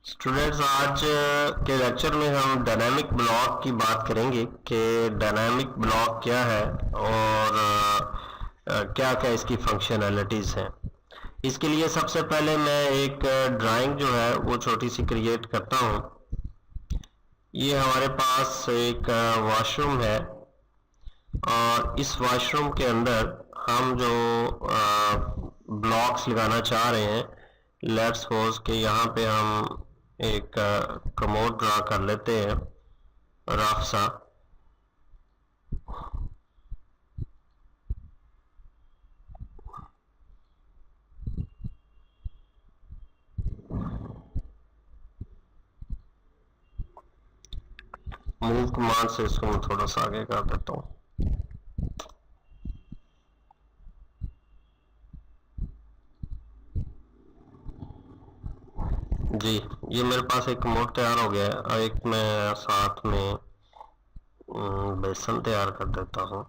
Students, आज के lecture में हम डायनामिक ब्लॉक की बात करेंगे कि डायनामिक ब्लॉक क्या है और क्या क्या इसकी फंक्शनैलिटीज़ हैं। इसके लिए सबसे पहले मैं एक ड्राइंग जो है वो छोटी सी क्रिएट करता हूँ। ये हमारे पास एक वॉशरूम है और इस वॉशरूम के अंदर हम जो ब्लॉक्स लगाना चाह रहे हैं, लेट्स सपोज कि यहाँ पे हम एक कमोड ड्रा कर लेते हैं रफ सा। मूव कमांड से इसको मैं थोड़ा सा आगे कर देता हूँ। जी, ये मेरे पास एक कमोड तैयार हो गया है और एक मैं साथ में बेसन तैयार कर देता हूँ।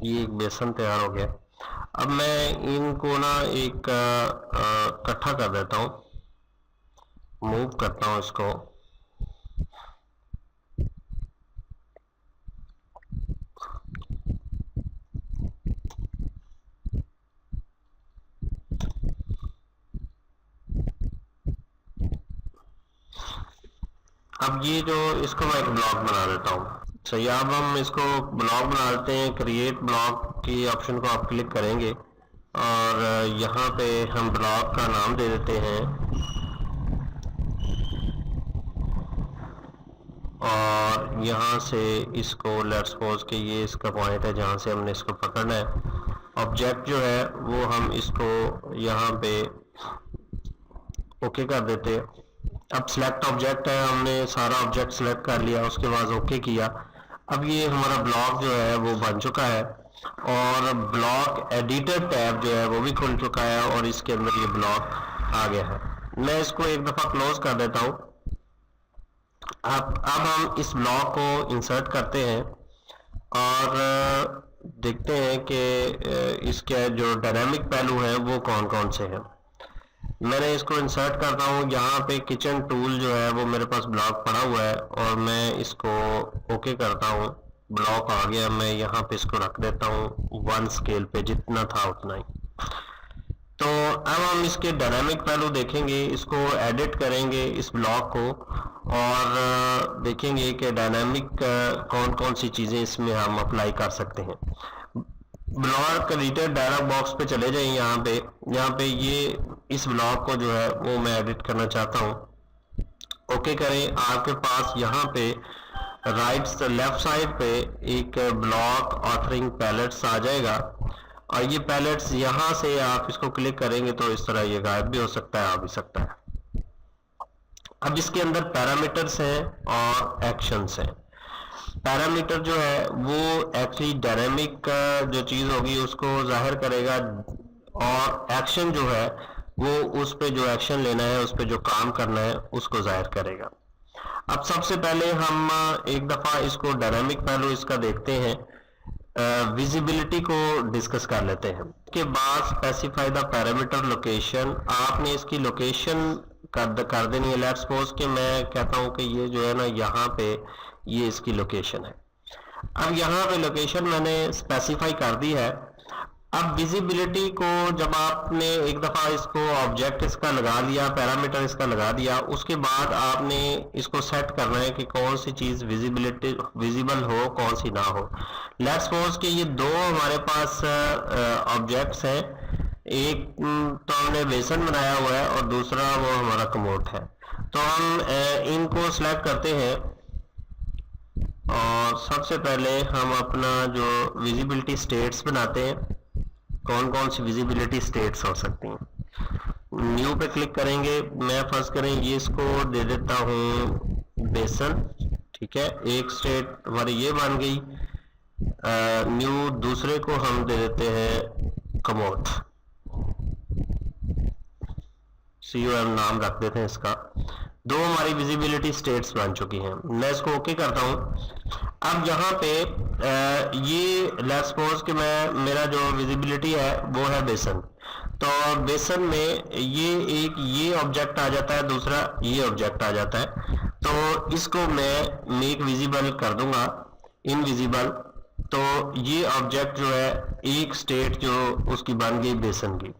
ये एक बेसन तैयार हो गया। अब मैं इनको ना एक इकट्ठा कर देता हूँ, मूव करता हूँ इसको। अब ये जो इसको मैं एक ब्लॉक बना देता हूँ। सही, अब हम इसको ब्लॉक बना देते हैं। क्रिएट ब्लॉक की ऑप्शन को आप क्लिक करेंगे और यहाँ पे हम ब्लॉक का नाम दे देते हैं और यहाँ से इसको लेट्स सपोज कि ये इसका पॉइंट है जहाँ से हमने इसको पकड़ना है। ऑब्जेक्ट जो है वो हम इसको यहाँ पे ओके कर देते हैं। अब सिलेक्ट ऑब्जेक्ट है, हमने सारा ऑब्जेक्ट सिलेक्ट कर लिया, उसके बाद ओके किया। अब ये हमारा ब्लॉक जो है वो बन चुका है और ब्लॉक एडिटर टैब जो है वो भी खुल चुका है और इसके अंदर ये ब्लॉक आ गया है। मैं इसको एक दफा क्लोज कर देता हूँ। अब हम इस ब्लॉक को इंसर्ट करते हैं और देखते हैं कि इसके जो डायनामिक पहलू है वो कौन कौन से हैं। मैंने इसको इंसर्ट करता हूँ। यहाँ पे किचन टूल जो है वो मेरे पास ब्लॉक पड़ा हुआ है और मैं इसको ओके करता हूँ। ब्लॉक आ गया, मैं यहाँ पे इसको रख देता हूँ 1 स्केल पे, जितना था उतना ही। तो अब हम इसके डायनामिक पहलू देखेंगे, इसको एडिट करेंगे इस ब्लॉक को और देखेंगे कि डायनामिक कौन कौन सी चीज़ें इसमें हम अप्लाई कर सकते हैं। ब्लॉक एडिटर डायलॉग बॉक्स पे चले जाइए। यहाँ पे ये इस ब्लॉक को जो है वो मैं एडिट करना चाहता हूँ। ओके करें। आपके पास यहाँ पे लेफ्ट साइड पे एक ब्लॉक ऑथरिंग पैलेट्स आ जाएगा और ये पैलेट्स यहाँ से आप इसको क्लिक करेंगे तो इस तरह ये गायब भी हो सकता है, आ भी सकता है। अब इसके अंदर पैरामीटर्स हैं और एक्शंस हैं। पैरामीटर जो है वो एक्चुअली डायनामिक जो चीज होगी उसको जाहिर करेगा और एक्शन जो है वो उस पे जो एक्शन लेना है, उस पे जो काम करना है उसको जाहिर करेगा। अब सबसे पहले हम एक दफा इसको डायनामिक पहलू इसका देखते हैं। विजिबिलिटी को डिस्कस कर लेते हैं। उसके बाद स्पेसिफाई द पैरामीटर लोकेशन। आपने इसकी लोकेशन कर देनी है। लेट्स सपोज कि मैं कहता हूं कि ये जो है ना यहाँ पे ये इसकी लोकेशन है। अब यहाँ पे लोकेशन मैंने स्पेसिफाई कर दी है। अब विजिबिलिटी को जब आपने एक दफा इसको ऑब्जेक्ट इसका लगा लिया, पैरामीटर इसका लगा दिया, उसके बाद आपने इसको सेट करना है कि कौन सी चीज विजिबल हो, कौन सी ना हो। लेट्स सपोज कि ये दो हमारे पास ऑब्जेक्ट्स हैं। एक तो हमने बेसन बनाया हुआ है और दूसरा वो हमारा कमोड है। तो हम इनको सिलेक्ट करते हैं और सबसे पहले हम अपना जो विजिबिलिटी स्टेट्स बनाते हैं, कौन कौन सी विजिबिलिटी स्टेट्स हो सकती हैं। न्यू पे क्लिक करेंगे। मैं फर्स्ट करें ये इसको दे देता हूँ बेसन, ठीक है। एक स्टेट हमारी ये बन गई। न्यू दूसरे को हम दे देते हैं कमोड, COM नाम रख देते हैं इसका। दो हमारी विजिबिलिटी स्टेट्स बन चुकी हैं। मैं इसको ओके करता हूं। अब यहाँ पे ये लेट्स सपोज कि मेरा जो विजिबिलिटी है वो है बेसन, तो बेसन में ये ऑब्जेक्ट आ जाता है, दूसरा ये ऑब्जेक्ट आ जाता है। तो इसको मैं मेक विजिबल कर दूंगा, इनविजिबल। तो ये ऑब्जेक्ट जो है एक स्टेट जो उसकी बन गई बेसन की।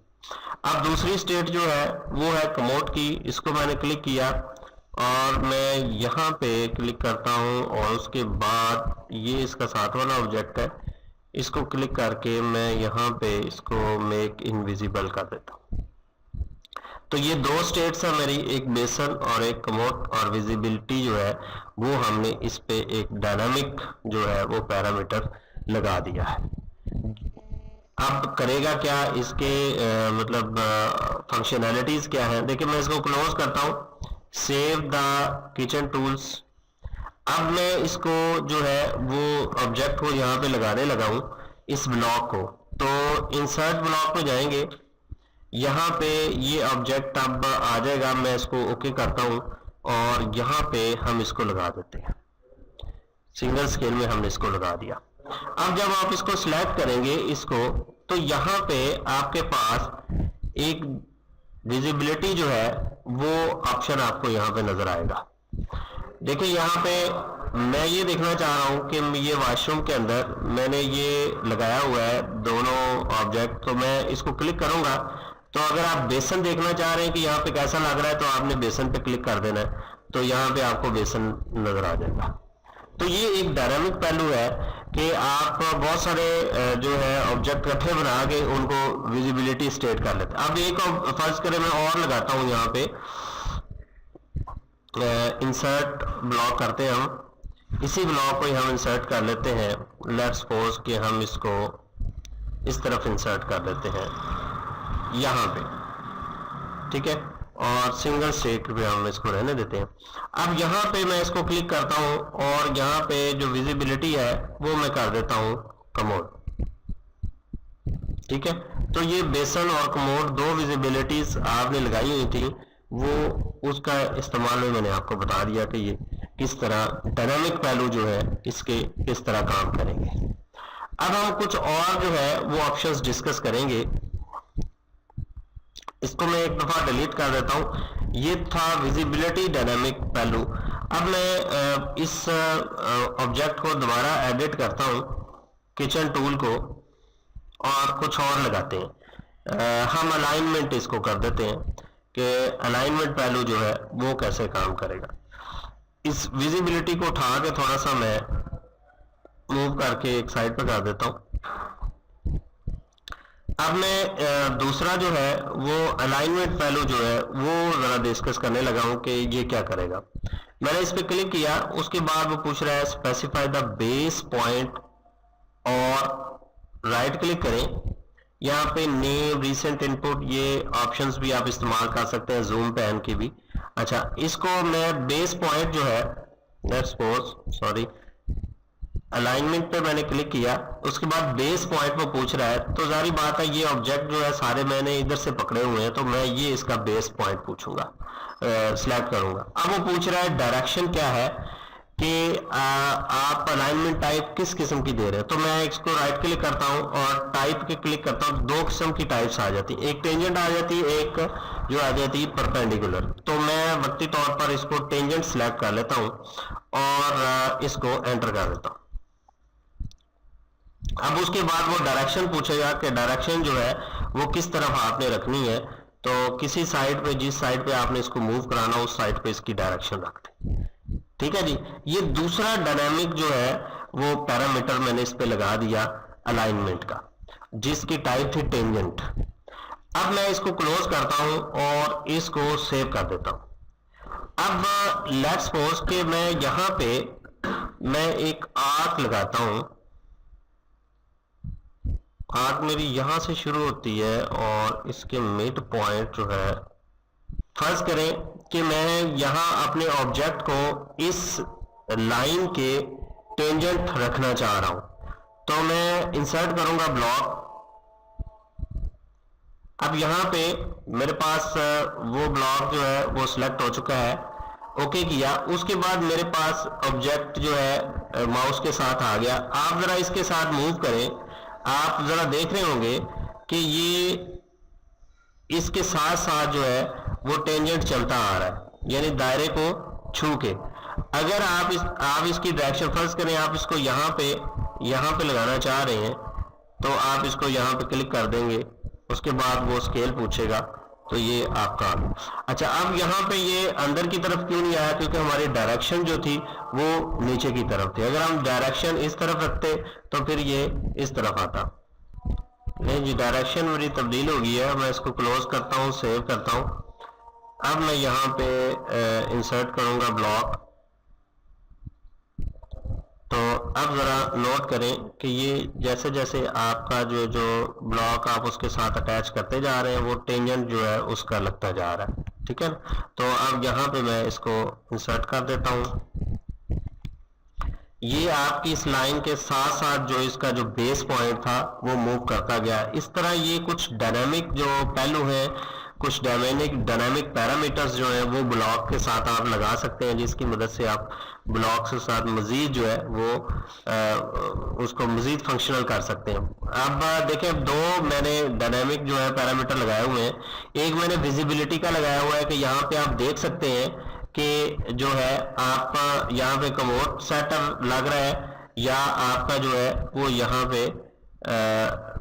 अब दूसरी स्टेट जो है वो है कमोड की। इसको मैंने क्लिक किया और मैं यहाँ पे क्लिक करता हूँ और उसके बाद ये इसका साथ वाला ऑब्जेक्ट है, इसको क्लिक करके मैं यहाँ पे इसको मेक इनविजिबल कर देता हूँ। तो ये दो स्टेट्स है मेरी, एक बेसन और एक कमोड, और विजिबिलिटी जो है वो हमने इस पे एक डायनामिक जो है वो पैरामीटर लगा दिया है। अब करेगा क्या, इसके मतलब फंक्शनैलिटीज क्या है। देखिए मैं इसको क्लोज करता हूँ, सेव द किचन टूल्स। अब मैं इसको जो है वो ऑब्जेक्ट को यहाँ पे लगाने लगा हूँ, इस ब्लॉक को। तो इंसर्ट ब्लॉक पे जाएंगे, यहाँ पे ये ऑब्जेक्ट अब आ जाएगा। मैं इसको ओके करता हूँ और यहाँ पे हम इसको लगा देते हैं, सिंगल स्केल में हमने इसको लगा दिया। अब जब आप इसको सिलेक्ट करेंगे इसको, तो यहाँ पे आपके पास एक विजिबिलिटी जो है वो ऑप्शन आपको यहाँ पे नजर आएगा। देखिए यहाँ पे मैं ये देखना चाह रहा हूँ कि ये वॉशरूम के अंदर मैंने ये लगाया हुआ है दोनों ऑब्जेक्ट। तो मैं इसको क्लिक करूंगा, तो अगर आप बेसन देखना चाह रहे हैं कि यहाँ पे कैसा लग रहा है, तो आपने बेसन पे क्लिक कर देना है, तो यहाँ पे आपको बेसन नजर आ जाएगा। तो ये एक डायनामिक पहलू है कि आप बहुत सारे जो है ऑब्जेक्ट इकट्ठे बना के उनको विजिबिलिटी स्टेट कर लेते हैं। अब एक फर्ज करें मैं और लगाता हूँ, यहाँ पे इंसर्ट ब्लॉक करते हैं हम, इसी ब्लॉक को ही हम इंसर्ट कर लेते हैं। लेट्स सपोज कि हम इसको इस तरफ इंसर्ट कर लेते हैं यहाँ पे, ठीक है, और सिंगल स्टेट पे हम इसको रहने देते हैं। अब यहाँ पे मैं इसको क्लिक करता हूँ और यहाँ पे जो विजिबिलिटी है वो मैं कर देता हूँ कमोड, ठीक है। तो ये बेसन और कमोड दो विजिबिलिटीज आपने लगाई हुई थी, वो उसका इस्तेमाल में मैंने आपको बता दिया कि ये किस तरह डायनामिक पहलू जो है इसके किस तरह काम करेंगे। अब हम कुछ और जो है वो ऑप्शंस डिस्कस करेंगे। इसको मैं एक दफा डिलीट कर देता हूं। ये था विजिबिलिटी डायनामिक पहलू। अब मैं इस ऑब्जेक्ट को दोबारा एडिट करता हूं, किचन टूल को, और कुछ और लगाते हैं। हम अलाइनमेंट इसको कर देते हैं कि अलाइनमेंट पहलू जो है वो कैसे काम करेगा। इस विजिबिलिटी को उठा के थोड़ा सा मैं मूव करके एक साइड पर कर देता हूं। अब मैं दूसरा जो है वो अलाइनमेंट पहलू जो है वो जरा डिस्कस करने लगा हूं कि ये क्या करेगा। मैंने इस पर क्लिक किया, उसके बाद वो पूछ रहा है स्पेसिफाई द बेस पॉइंट, और राइट क्लिक करें। यहाँ पे नेम, रीसेंट इनपुट, ये ऑप्शंस भी आप इस्तेमाल कर सकते हैं, जूम पैन की भी। अच्छा, इसको मैं बेस पॉइंट जो है, लेट्स सपोज सॉरी, अलाइनमेंट पे मैंने क्लिक किया, उसके बाद बेस पॉइंट में पूछ रहा है। तो जारी बात है ये ऑब्जेक्ट जो है सारे मैंने इधर से पकड़े हुए हैं, तो मैं ये इसका बेस पॉइंट पूछूंगा, सिलेक्ट करूंगा। अब वो पूछ रहा है डायरेक्शन क्या है, कि आप अलाइनमेंट टाइप किस किस्म की दे रहे हैं। तो मैं इसको राइट क्लिक करता हूं और टाइप के क्लिक करता हूं। दो किस्म की टाइप्स आ जाती है, एक टेंजेंट आ जाती है, एक जो आ जाती है परपेंडिकुलर। तो मैं वक्ती तौर पर इसको टेंजेंट सिलेक्ट कर लेता हूं और इसको एंटर कर देता हूं। अब उसके बाद वो डायरेक्शन पूछेगा कि डायरेक्शन जो है वो किस तरफ आपने रखनी है। तो किसी साइड पे, जिस साइड पे आपने इसको मूव कराना उस साइड पे इसकी डायरेक्शन रख दें, ठीक है जी। ये दूसरा डायनामिक जो है वो पैरामीटर मैंने इस पे लगा दिया अलाइनमेंट का, जिसकी टाइप थी टेंजेंट। अब मैं इसको क्लोज करता हूं और इसको सेव कर देता हूं। अब लेट्स सपोज कि मैं यहां पे मैं एक आर्क लगाता हूं। आर्क मेरी यहां से शुरू होती है और इसके मिड पॉइंट जो है, फर्ज करें कि मैं यहां अपने ऑब्जेक्ट को इस लाइन के टेंजेंट रखना चाह रहा हूं। तो मैं इंसर्ट करूंगा ब्लॉक। अब यहाँ पे मेरे पास वो ब्लॉक जो है वो सिलेक्ट हो चुका है, ओके किया। उसके बाद मेरे पास ऑब्जेक्ट जो है माउस के साथ आ गया। आप जरा इसके साथ मूव करें, आप जरा देख रहे होंगे कि ये इसके साथ साथ जो है वो टेंजेंट चलता आ रहा है, यानी दायरे को छू के। अगर आप इसकी डायरेक्शन, फर्ज करें आप इसको यहाँ पे लगाना चाह रहे हैं, तो आप इसको यहाँ पे क्लिक कर देंगे, उसके बाद वो स्केल पूछेगा, तो ये आपका। अच्छा, अब यहाँ पे ये अंदर की तरफ क्यों नहीं आया? क्योंकि हमारी डायरेक्शन जो थी वो नीचे की तरफ थी। अगर हम डायरेक्शन इस तरफ रखते तो फिर ये इस तरफ आता। नहीं जी, डायरेक्शन मेरी तब्दील हो गई है। मैं इसको क्लोज करता हूँ, सेव करता हूँ। अब मैं यहाँ पे इंसर्ट करूंगा ब्लॉक। तो अब जरा नोट करें कि ये जैसे जैसे आपका जो ब्लॉक आप उसके साथ अटैच करते जा रहे हैं, वो टेंजेंट जो है उसका लगता जा रहा है, ठीक है। तो अब यहाँ पे मैं इसको इंसर्ट कर देता हूँ। ये आपकी इस लाइन के साथ साथ जो इसका जो बेस पॉइंट था वो मूव करता गया। इस तरह ये कुछ डायनामिक जो पहलू है, कुछ डायनामिक पैरामीटर्स जो है वो ब्लॉक के साथ आप लगा सकते हैं, जिसकी मदद से आप ब्लॉक के साथ मजीद जो है वो उसको मजीद फंक्शनल कर सकते हैं। अब देखें, अब दो मैंने डायनामिक जो है पैरामीटर लगाए हुए हैं। एक मैंने विजिबिलिटी का लगाया हुआ है कि यहाँ पे आप देख सकते हैं कि जो है आपका यहाँ पे कमोड सेटर लग रहा है, या आपका जो है वो यहाँ पे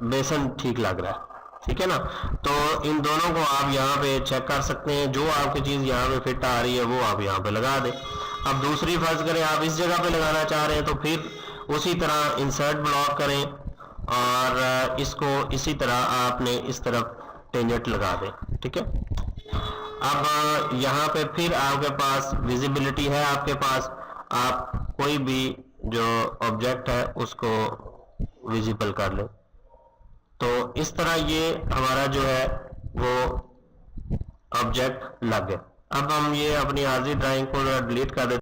बेसन ठीक लग रहा है, ठीक है ना। तो इन दोनों को आप यहाँ पे चेक कर सकते हैं। जो आपकी चीज यहाँ पे फिट आ रही है वो आप यहाँ पे लगा दें। अब दूसरी फर्ज करें आप इस जगह पे लगाना चाह रहे हैं, तो फिर उसी तरह इंसर्ट ब्लॉक करें और इसको इसी तरह आपने इस तरफ टेंजेंट लगा दें, ठीक है। अब यहाँ पे फिर आपके पास विजिबिलिटी है, आपके पास आप कोई भी जो ऑब्जेक्ट है उसको विजिबल कर ले। तो इस तरह ये हमारा जो है वो ऑब्जेक्ट लग गया। अब हम ये अपनी आर्जी ड्राइंग को डिलीट कर देते हैं।